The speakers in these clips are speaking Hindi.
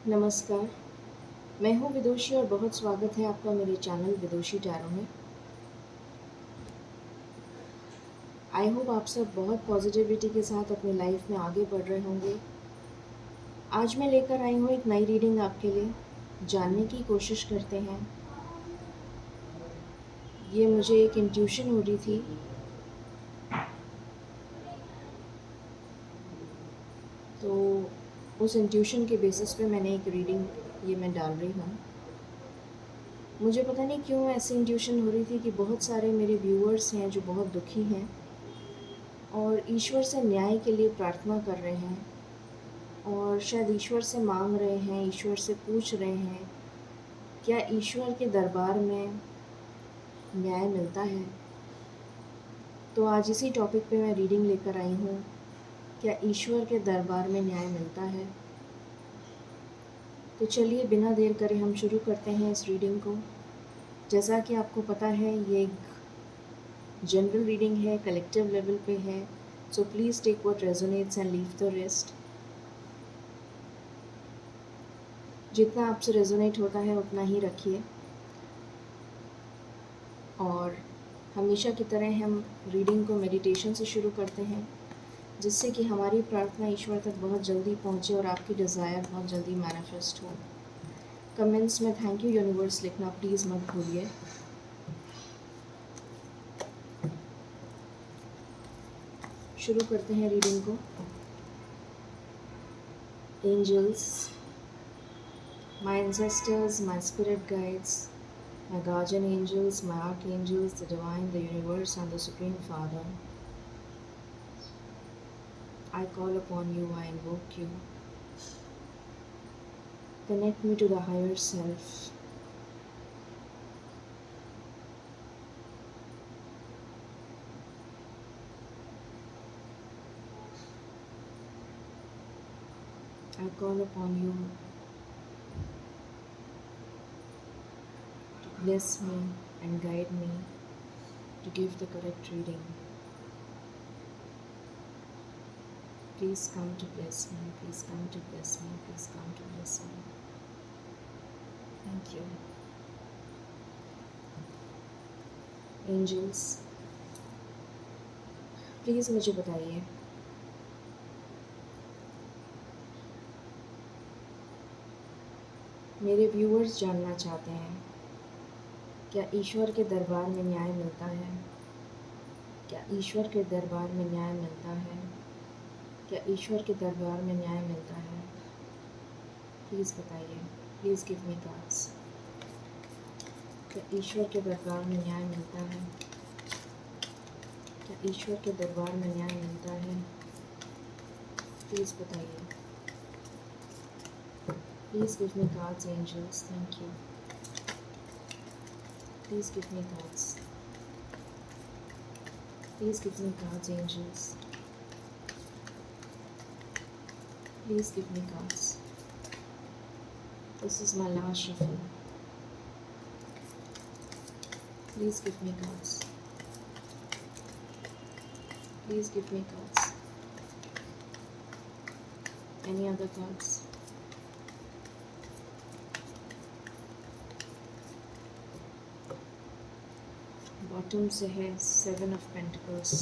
नमस्कार, मैं हूँ विदुषी और बहुत स्वागत है आपका मेरे चैनल विदुषी टैरो में। आई होप आप सब बहुत पॉजिटिविटी के साथ अपनी लाइफ में आगे बढ़ रहे होंगे। आज मैं लेकर आई हूँ एक नई रीडिंग आपके लिए। जानने की कोशिश करते हैं। ये मुझे एक इंट्यूशन हो रही थी, तो उस इंट्यूशन के बेसिस पे मैंने एक रीडिंग ये मैं डाल रही हूँ। मुझे पता नहीं क्यों ऐसी इंट्यूशन हो रही थी कि बहुत सारे मेरे व्यूअर्स हैं जो बहुत दुखी हैं और ईश्वर से न्याय के लिए प्रार्थना कर रहे हैं और शायद ईश्वर से मांग रहे हैं, ईश्वर से पूछ रहे हैं, क्या ईश्वर के दरबार में न्याय मिलता है। तो आज इसी टॉपिक पे मैं रीडिंग लेकर आई हूँ, क्या ईश्वर के दरबार में न्याय मिलता है। तो चलिए बिना देर करे हम शुरू करते हैं इस रीडिंग को। जैसा कि आपको पता है ये एक जनरल रीडिंग है, कलेक्टिव लेवल पे है, so please take what resonates and leave the rest. जितना आपसे रेजोनेट होता है उतना ही रखिए और हमेशा की तरह हम रीडिंग को मेडिटेशन से शुरू करते हैं, जिससे कि हमारी प्रार्थना ईश्वर तक बहुत जल्दी पहुँचे और आपकी डिज़ायर बहुत जल्दी मैनिफेस्ट हो। कमेंट्स में थैंक यू यूनिवर्स लिखना प्लीज़ मत भूलिए। शुरू करते हैं रीडिंग को। Angels, my ancestors, my spirit guides, my guardian angels, my archangels, the divine, the universe, and the Supreme Father, I call upon you, I invoke you. Connect me to the higher self. I call upon you to bless me and guide me to give the correct reading. Please come to bless me, please come to bless me, please come to bless me. Thank you. Angels, please मुझे बताइए, मेरे व्यूअर्स जानना चाहते हैं, क्या ईश्वर के दरबार में न्याय मिलता है। क्या ईश्वर के दरबार में न्याय मिलता है। क्या ईश्वर के दरबार में न्याय मिलता है। प्लीज़ बताइए, प्लीज़ गिव मी कार्ड्स। क्या ईश्वर के दरबार में न्याय मिलता है। क्या ईश्वर के दरबार में न्याय मिलता है। प्लीज़ बताइए, please give me cards angels, thank you. Please give me cards, please give me cards angels, please give me cards. This is my last shuffle. Please give me cards. Please give me cards. Any other cards? Bottom से है Seven of Pentacles.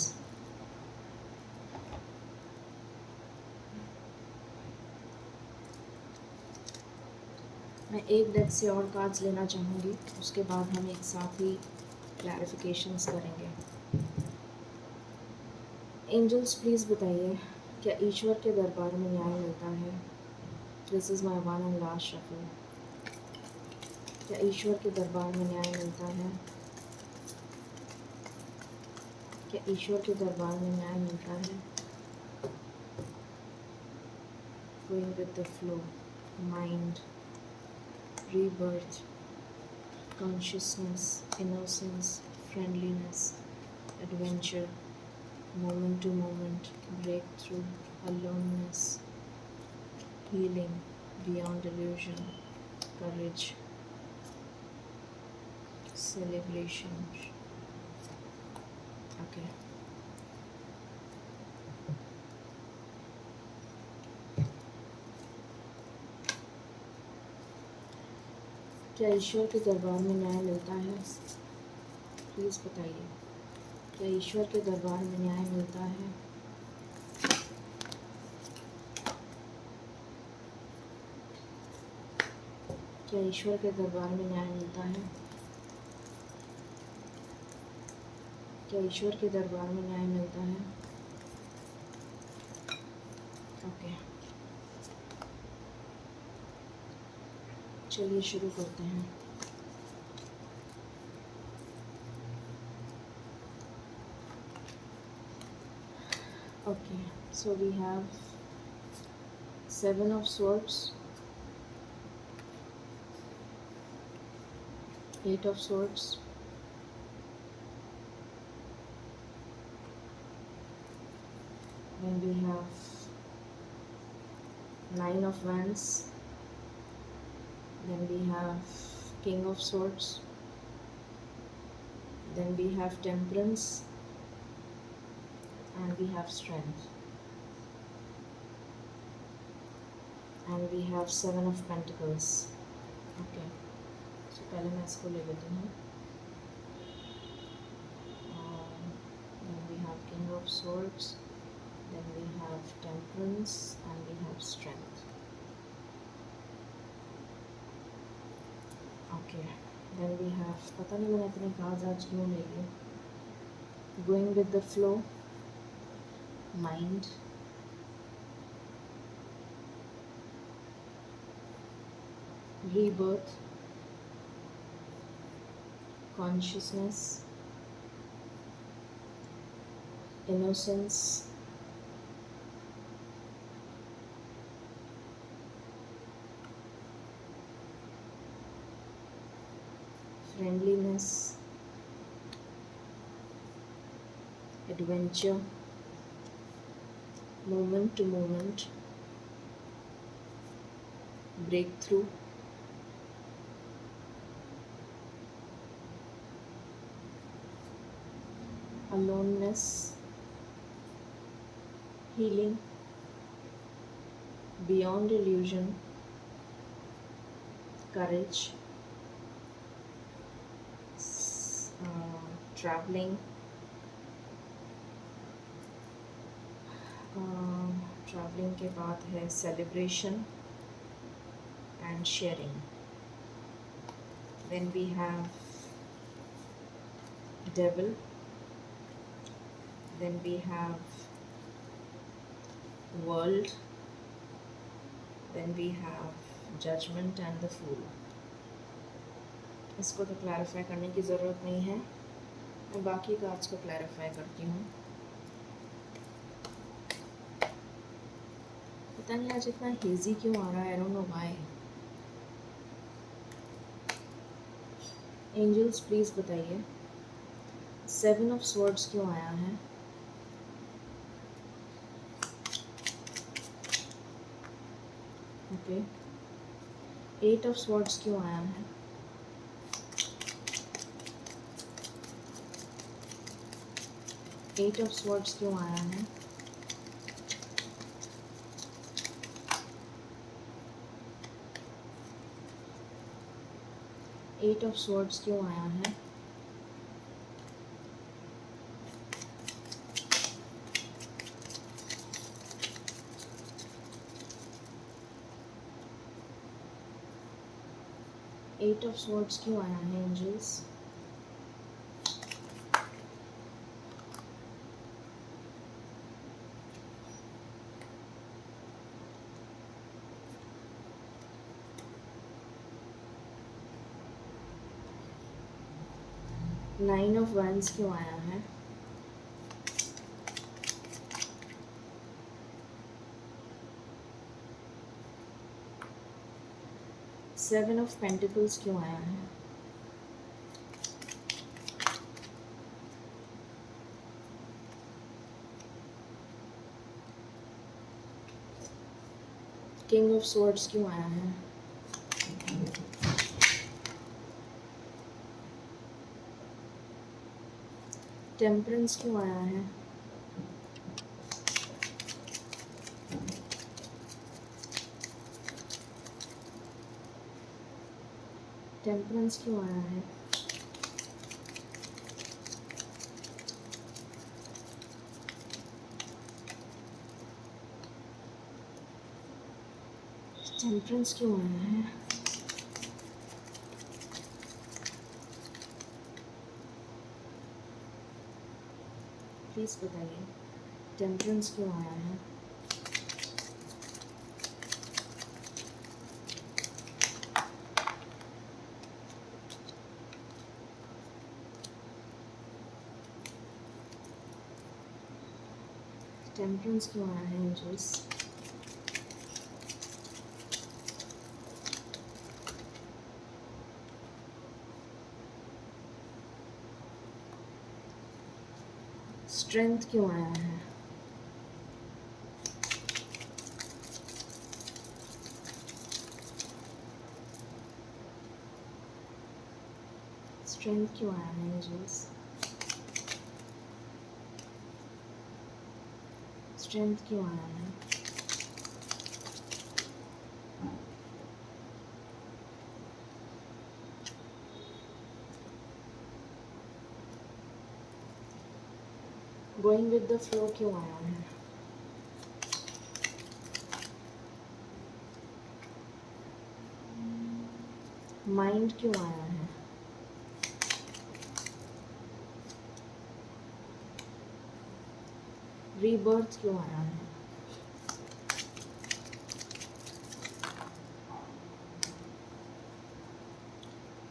मैं एक डेक से और कार्ड्स लेना चाहूँगी, उसके बाद हम एक साथ ही क्लैरिफिकेशंस करेंगे। एंजल्स प्लीज़ बताइए, क्या ईश्वर के दरबार में न्याय मिलता है। This is my one and last shuffle. क्या ईश्वर के दरबार में न्याय मिलता है। क्या ईश्वर के दरबार में न्याय मिलता है। Going with the flow, mind, rebirth, consciousness, innocence, friendliness, adventure, moment to moment, breakthrough, aloneness, healing, beyond illusion, courage, celebration. Okay. क्या ईश्वर के दरबार में न्याय मिलता है? प्लीज़ बताइए, क्या ईश्वर के दरबार में न्याय मिलता है? क्या ईश्वर के दरबार में न्याय मिलता है? क्या ईश्वर के दरबार में न्याय मिलता है? ओके, चलिए शुरू करते हैं। Okay, so we have 7 of swords, 8 of swords, then we have 9 of wands, then we have king of swords, then we have temperance, and we have strength, and we have 7 of pentacles. Okay, so पहले मैं इसको ले लेती हूँ। Then we have king of swords, then we have temperance, and we have strength. Okay, then we have, पता नहीं मैंने इतने cards आज क्यों ले लिए। Going with the flow, mind, rebirth, consciousness, innocence, friendliness, adventure, moment to moment, breakthrough, aloneness, healing, beyond illusion, courage, traveling, traveling के बाद है celebration and sharing. Then we have devil, then we have world, then we have judgment and the fool. इसको तो क्लैरिफाई करने की ज़रूरत नहीं है, मैं बाकी कार्ड्स को क्लैरिफाई करती हूँ। पता नहीं आज इतना हेजी क्यों आ रहा है, I don't know why. Angels please बताइए 7 of swords क्यों आया है? ओके, 8 of swords क्यों आया है? एट ऑफ स्वॉर्ड्स क्यों आया है? एट ऑफ स्वॉर्ड्स क्यों आया है? एट ऑफ स्वॉर्ड्स क्यों आया है एंजल्स? नाइन ऑफ वंस क्यों आया है? सेवन ऑफ पेंटिकल्स क्यों आया है? किंग ऑफ स्वॉर्ड्स क्यों आया है? टेम्परेंस क्यों आया है? टेम्परेंस क्यों आया है? टेम्परेंस क्यों आया है? प्लीज़ बताइए, टेम्परेंस क्यों आया है? टेम्परेंस क्यों आया है एंजल्स? स्ट्रेंथ क्यों आया है? स्ट्रेंथ क्यों आया है एंजल्स? स्ट्रेंथ क्यों आया है? गोइंग विद द फ्लो क्यों आया है? माइंड क्यों आया है? रीबर्थ क्यों आया है?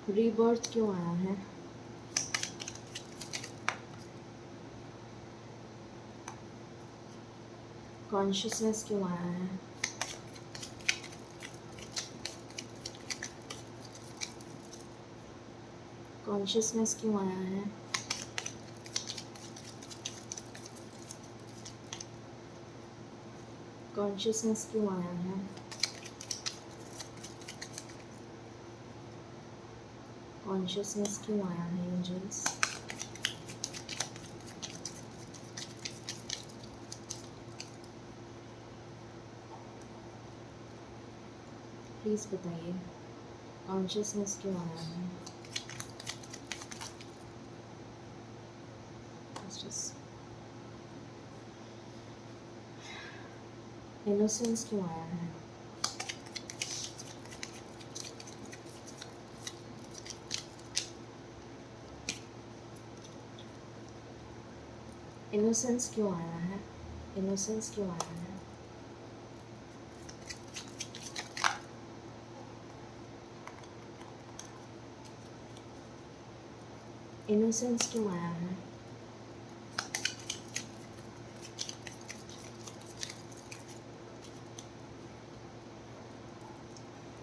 रीबर्थ क्यों आया है? कॉन्शियसनेस क्यों आया है? कॉन्शियसनेस क्यों आया है? कॉन्शियसनेस क्यों आया है? कॉन्शियसनेस क्यों आया है एंजल्स? प्लीज़ बताइए, कॉन्शियसनेस क्यों आया है? इनोसेंस क्यों आया है? इनोसेंस क्यों आया है? इनोसेंस क्यों आया है? इनोसेंस क्यों आया है?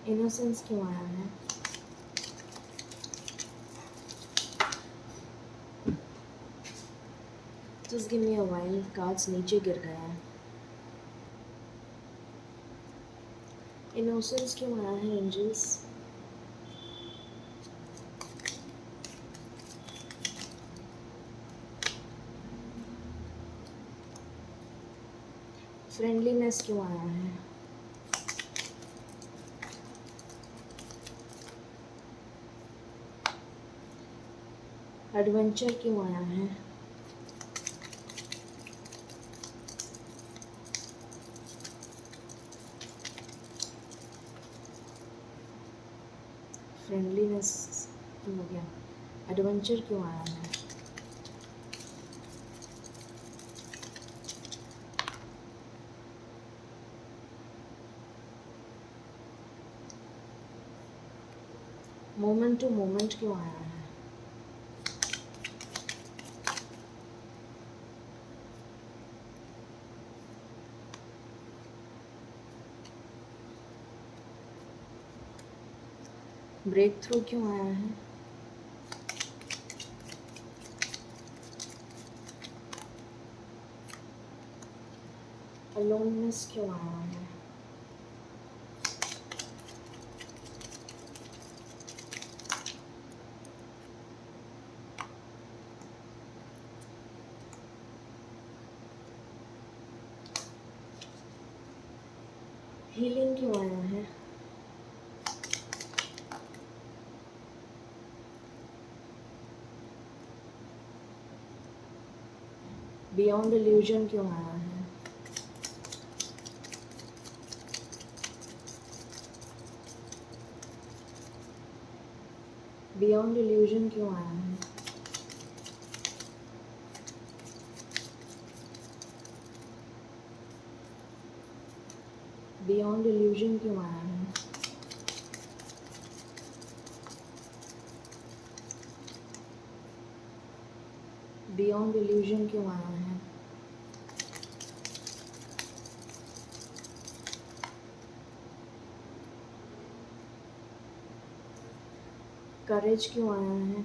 इनोसेंस क्यों आया है? Just give me a while, cards नीचे गिर गए हैं। इनोसेंस क्यों आया है एंजल्स? फ्रेंडलीनेस क्यों आया है? एडवेंचर क्यों आया है? फ्रेंडलीनेस हो गया, एडवेंचर क्यों आया है? मोमेंट टू मोमेंट क्यों आया है? ब्रेक थ्रू क्यों आया है? अलोननेस क्यों आया है? हीलिंग क्यों आया है? बियॉन्ड इल्यूजन क्यों आया है? बियॉन्ड इल्यूजन क्यों आया है? बियॉन्ड इल्यूजन क्यों आया है? बियॉन्ड इल्यूजन क्यों आया है? करेज क्यों आया है?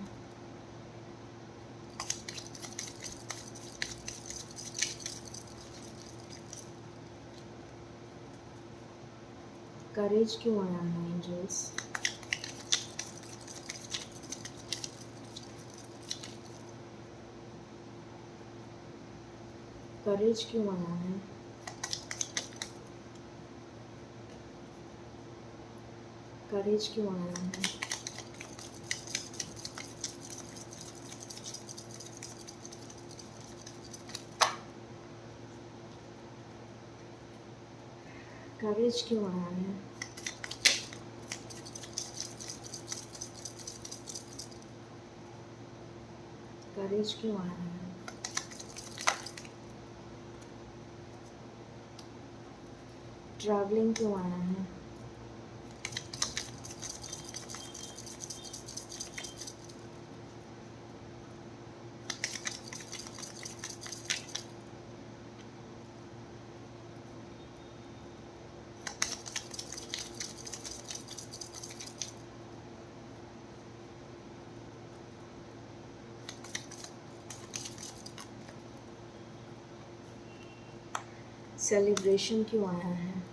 करेज क्यों आया है एंजल्स? करेज क्यों आया है? करेज क्यों आया है? करेज क्यों आया है? करेज क्यों आया है? ट्रैवलिंग क्यों आया है? सेलिब्रेशन क्यों आया है?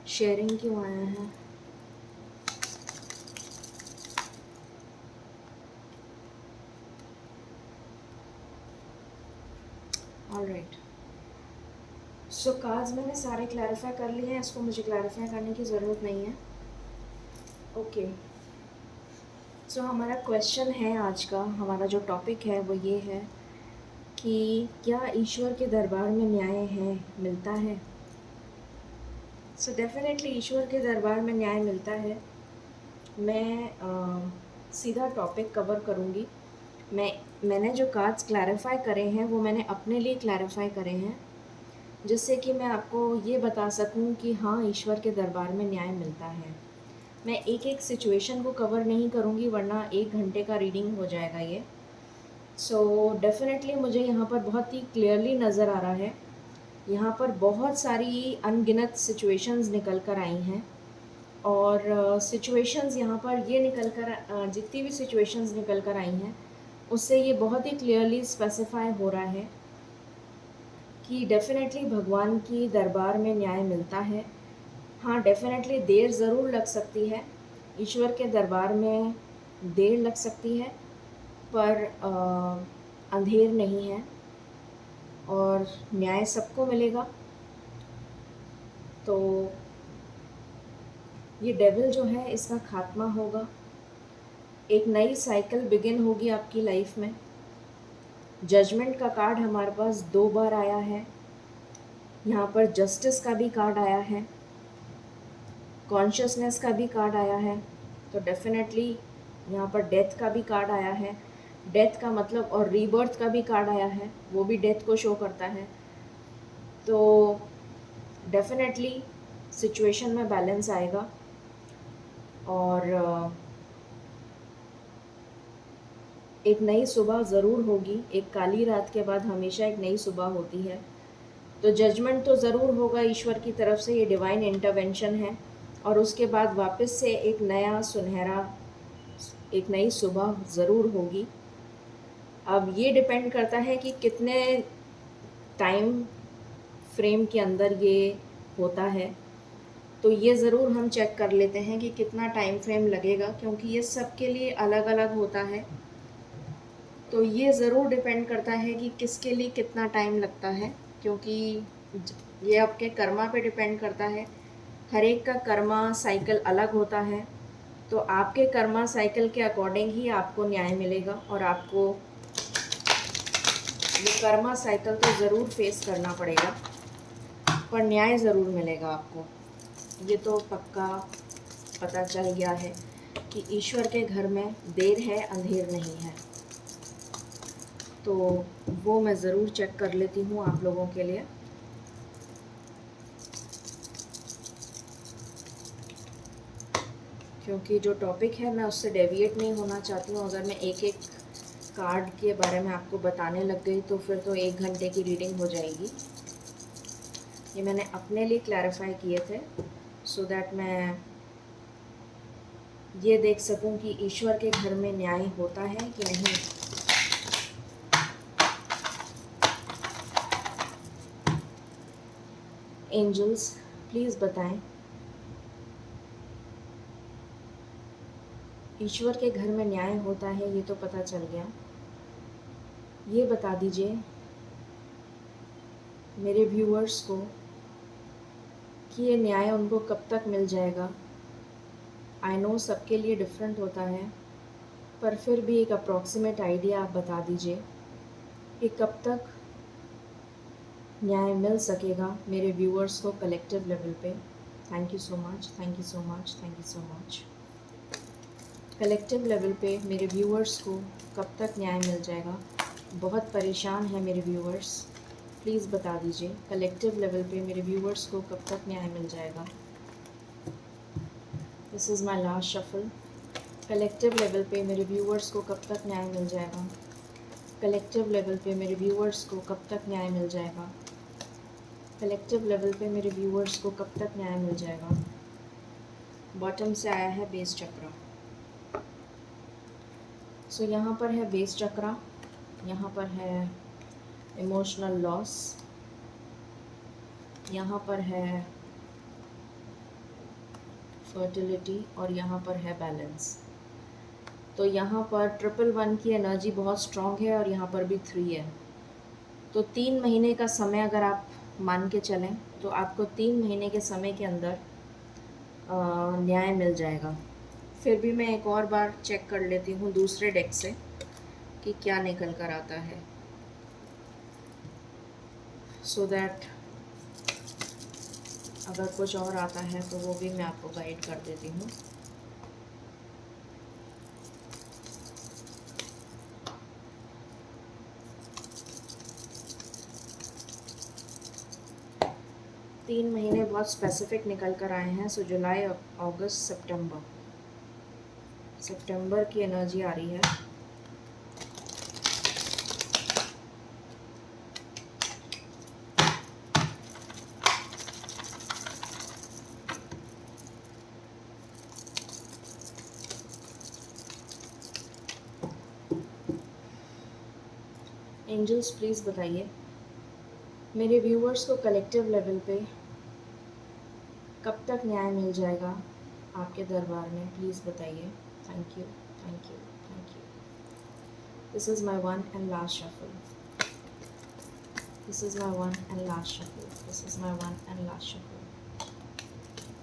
शेयरिंग क्यों आया है? ऑलराइट, सो कार्ड्स मैंने सारे क्लैरिफाई कर लिए हैं, इसको मुझे क्लैरिफाई करने की ज़रूरत नहीं है। ओके, सो हमारा क्वेश्चन है आज का, हमारा जो टॉपिक है वो ये है कि क्या ईश्वर के दरबार में न्याय है, मिलता है? सो डेफिनेटली ईश्वर के दरबार में न्याय मिलता है। मैं सीधा टॉपिक कवर करूँगी। मैंने जो कार्ड्स क्लैरिफाई करे हैं वो मैंने अपने लिए क्लैरिफाई करे हैं, जिससे कि मैं आपको ये बता सकूं कि हाँ, ईश्वर के दरबार में न्याय मिलता है। मैं एक एक सिचुएशन को कवर नहीं करूँगी, वरना 1 घंटे का रीडिंग हो जाएगा ये। सो डेफिनेटली मुझे यहाँ पर बहुत ही क्लियरली नज़र आ रहा है, यहाँ पर बहुत सारी अनगिनत सिचुएशंस निकल कर आई हैं, और सिचुएशंस यहाँ पर ये निकल कर जितनी भी सिचुएशंस निकल कर आई हैं उससे ये बहुत ही क्लियरली स्पेसिफाई हो रहा है कि डेफिनेटली भगवान की दरबार में न्याय मिलता है। हाँ, डेफिनेटली देर ज़रूर लग सकती है, ईश्वर के दरबार में देर लग सकती है, पर अंधेर नहीं है और न्याय सबको मिलेगा। तो ये डेविल जो है इसका खात्मा होगा, एक नई साइकिल बिगिन होगी आपकी लाइफ में। जजमेंट का कार्ड हमारे पास 2 बार आया है, यहाँ पर जस्टिस का भी कार्ड आया है, कॉन्शियसनेस का भी कार्ड आया है, तो डेफिनेटली यहाँ पर डेथ का भी कार्ड आया है। डेथ का मतलब, और रीबर्थ का भी कार्ड आया है, वो भी डेथ को शो करता है। तो डेफिनेटली सिचुएशन में बैलेंस आएगा, और एक नई सुबह ज़रूर होगी। एक काली रात के बाद हमेशा एक नई सुबह होती है। तो जजमेंट तो ज़रूर होगा ईश्वर की तरफ से, ये डिवाइन इंटरवेंशन है। और उसके बाद वापस से एक नया सुनहरा, एक नई सुबह ज़रूर होगी। अब ये डिपेंड करता है कि कितने टाइम फ्रेम के अंदर ये होता है। तो ये ज़रूर हम चेक कर लेते हैं कि कितना टाइम फ्रेम लगेगा, क्योंकि ये सबके लिए अलग अलग होता है। तो ये ज़रूर डिपेंड करता है कि किसके लिए कितना टाइम लगता है, क्योंकि ये आपके कर्मा पे डिपेंड करता है। हर एक का कर्मा साइकिल अलग होता है। तो आपके कर्मा साइकिल के अकॉर्डिंग ही आपको न्याय मिलेगा, और आपको ये कर्मा साइकिल तो ज़रूर फेस करना पड़ेगा, पर न्याय ज़रूर मिलेगा आपको। ये तो पक्का पता चल गया है कि ईश्वर के घर में देर है अंधेर नहीं है। तो वो मैं ज़रूर चेक कर लेती हूँ आप लोगों के लिए। क्योंकि जो टॉपिक है मैं उससे डेविएट नहीं होना चाहती हूँ। अगर मैं एक एक कार्ड के बारे में आपको बताने लग गई तो फिर तो 1 घंटे की रीडिंग हो जाएगी। ये मैंने अपने लिए क्लैरिफाई किए थे, सो दैट मैं ये देख सकूं कि ईश्वर के घर में न्याय होता है कि नहीं। एंजल्स प्लीज़ बताएं, ईश्वर के घर में न्याय होता है ये तो पता चल गया। ये बता दीजिए मेरे व्यूअर्स को कि ये न्याय उनको कब तक मिल जाएगा। आई नो सबके लिए डिफरेंट होता है, पर फिर भी एक अप्रॉक्सीमेट आइडिया आप बता दीजिए कि कब तक न्याय मिल सकेगा मेरे व्यूअर्स को कलेक्टिव लेवल पे। Thank you so much, thank you so much, thank you so much. Collective level पे मेरे व्यूअर्स को कब तक न्याय मिल जाएगा? बहुत परेशान है मेरे व्यूअर्स, प्लीज़ बता दीजिए कलेक्टिव लेवल पे मेरे व्यूअर्स को कब तक न्याय मिल जाएगा। This is my last shuffle. Collective level पे मेरे व्यूअर्स को कब तक न्याय मिल जाएगा? कलेक्टिव लेवल पे मेरे व्यूअर्स को कब तक न्याय मिल जाएगा? कलेक्टिव लेवल पे मेरे व्यूअर्स को कब तक न्याय मिल जाएगा? बॉटम से आया है बेस चक्रा। सो यहाँ पर है बेस चक्रा, यहाँ पर है इमोशनल लॉस, यहाँ पर है फर्टिलिटी, और यहाँ पर है बैलेंस। तो यहाँ पर 111 की एनर्जी बहुत स्ट्रॉन्ग है, और यहाँ पर भी 3 है। तो 3 महीने का समय अगर आप मान के चलें तो आपको 3 महीने के समय के अंदर न्याय मिल जाएगा। फिर भी मैं एक और बार चेक कर लेती हूँ दूसरे डेक से कि क्या निकल कर आता है, सो दैट अगर कुछ और आता है तो वो भी मैं आपको गाइड कर देती हूँ। तीन महीने बहुत स्पेसिफिक निकल कर आए हैं। सो जुलाई, अगस्त, सितंबर की एनर्जी आ रही है। एंजल्स प्लीज़ बताइए मेरे व्यूअर्स को कलेक्टिव लेवल पे कब तक न्याय मिल जाएगा आपके दरबार में, प्लीज़ बताइए। Thank you, thank you, thank you. This is my one and last shuffle. This is my one and last shuffle. This is my one and last shuffle.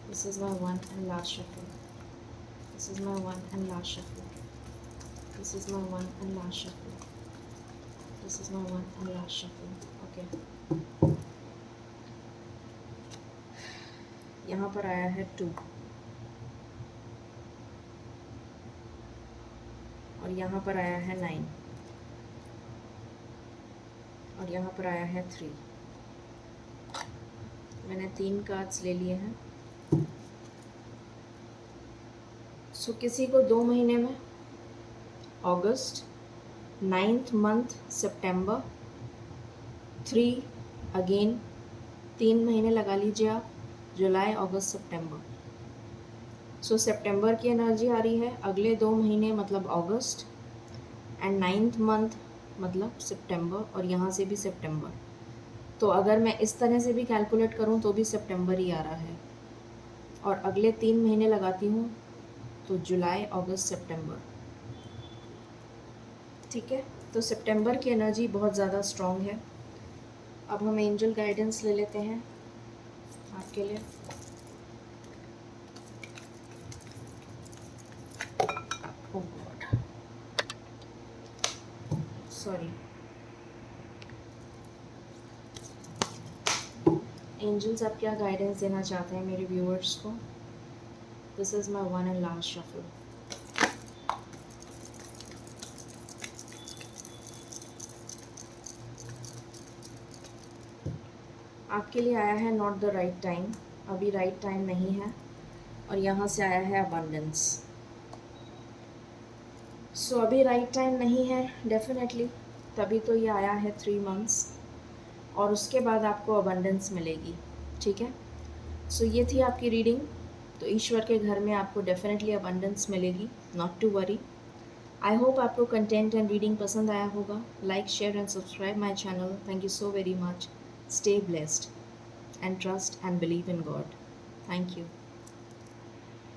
This is my one and last shuffle. This is my one and last shuffle. This is my one and last shuffle. This is my one and last shuffle. Okay, यहाँ पर आया है 2, और यहाँ पर आया है 9, और यहाँ पर आया है 3। मैंने 3 कार्ड्स ले लिए हैं। सो किसी को 2 महीने में अगस्त, 9th मंथ सितंबर, 3 अगेन 3 महीने लगा लीजिए आप, जुलाई, अगस्त, सितंबर। सो सितंबर की एनर्जी आ रही है, अगले 2 महीने मतलब अगस्त, एंड 9th मंथ मतलब सितंबर, और यहाँ से भी सितंबर। तो अगर मैं इस तरह से भी कैलकुलेट करूँ तो भी सितंबर ही आ रहा है, और अगले 3 महीने लगाती हूँ तो जुलाई अगस्त सितंबर। ठीक है, तो सितंबर की एनर्जी बहुत ज़्यादा स्ट्रॉन्ग है। अब हम एंजल गाइडेंस ले लेते हैं आपके लिए। ओह गॉड, सॉरी। एंजल्स अब क्या गाइडेंस देना चाहते हैं मेरे व्यूअर्स को? This is my one and last shuffle. आपके लिए आया है नॉट द राइट टाइम, अभी राइट टाइम नहीं है, और यहाँ से आया है अबंडेंस। सो अभी राइट टाइम नहीं है डेफिनेटली, तभी तो ये आया है 3 मंथ्स, और उसके बाद आपको अबंडेंस मिलेगी। ठीक है, सो ये थी आपकी रीडिंग। तो ईश्वर के घर में आपको डेफिनेटली अबंडेंस मिलेगी, not to worry. I hope आपको कंटेंट एंड रीडिंग पसंद आया होगा। Like, share and subscribe my channel. Thank you so very much. Stay blessed and trust and believe in God. Thank you.